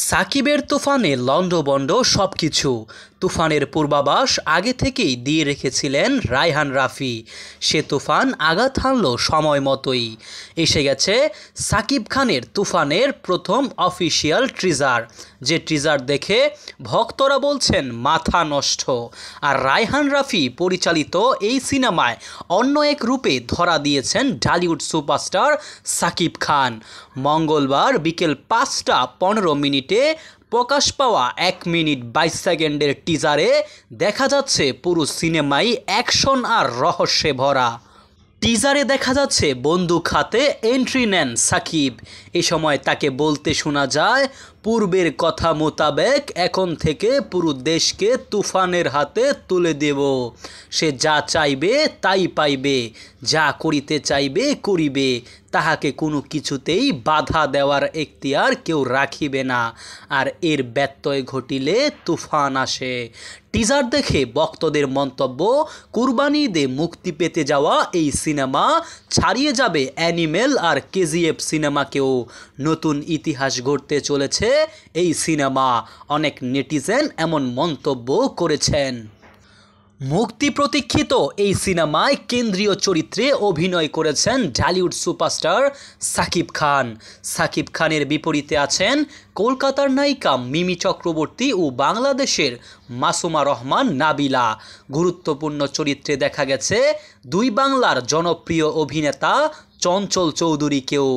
সাকিবের তুফানে লন্ডভন্ড সবকিছু। তুফানের পূর্বাভাস আগে থেকেই দিয়ে রেখেছিলেন রায়হান রাফি। সে তুফান আঘাত হানল সময় মতোই। এসে গেছে সাকিব খানের তুফানের প্রথম অফিসিয়াল টিজার, যে টিজার দেখে ভক্তরা বলছেন মাথা নষ্ট। আর রায়হান রাফি পরিচালিত এই সিনেমায় অন্য এক রূপে ধরা দিয়েছেন ঢালিউড সুপারস্টার সাকিব খান। মঙ্গলবার বিকেল ৫টা ১৫ মিনিটে প্রকাশ পাওয়া ১ মিনিট ২২ সেকেন্ডের টিজারে দেখা যাচ্ছে পুরো সিনেমাই অ্যাকশন আর রহস্যে ভরা। টিজারে দেখা যাচ্ছে বন্দুক হাতে এন্ট্রি নেন সাকিব। এ সময় তাকে বলতে শোনা যায়, পূর্বের কথা মোতাবেক এখন থেকে পুরো দেশকে তুফানের হাতে তুলে দেব। সে যা চাইবে তাই পাইবে, যা করিতে চাইবে করিবে, তাহাকে কোনো কিছুতেই বাধা দেওয়ার এখতিয়ার কেউ রাখিবে না। আর এর ব্যত্যয় ঘটিলে তুফান আসে। টিজার দেখে ভক্তদের মন্তব্য, কুরবানি ঈদে মুক্তি পেতে যাওয়া এই সিনেমা ছাড়িয়ে যাবে অ্যানিমেল আর কেজিএফ সিনেমাকেও। নতুন ইতিহাস গড়তে চলেছে এই সিনেমা। অনেক নেটিজেন এমন মন্তব্য করেছেন। মুক্তি প্রতীক্ষিত এই সিনেমায় কেন্দ্রীয় চরিত্রে অভিনয় করেছেন ঢালিউড সুপারস্টার সাকিব খান। সাকিব খানের বিপরীতে আছেন কলকাতার নায়িকা মিমি চক্রবর্তী ও বাংলাদেশের মাসুমা রহমান নাবিলা। গুরুত্বপূর্ণ চরিত্রে দেখা গেছে দুই বাংলার জনপ্রিয় অভিনেতা চঞ্চল চৌধুরীকেও।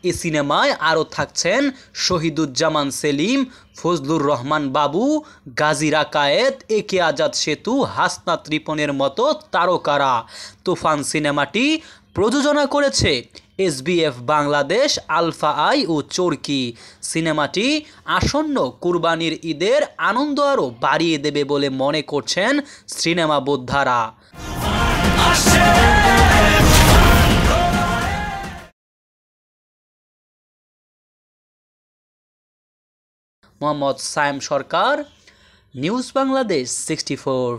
এ সিনেমায় আরও থাকছেন শহীদুজ্জামান সেলিম, ফজলুর রহমান বাবু, গাজী রাকায়েত, একে আজাদ সেতু, হাসনাত রিপনের মতো তারকারা। তুফান সিনেমাটি প্রযোজনা করেছে এসবিএফ বাংলাদেশ, আলফা আই ও চরকি। সিনেমাটি আসন্ন কুরবানির ঈদের আনন্দ আরও বাড়িয়ে দেবে বলে মনে করছেন সিনেমা বোদ্ধারা। মোহাম্মদ সায়েম সরকার, নিউজ বাংলাদেশ 64।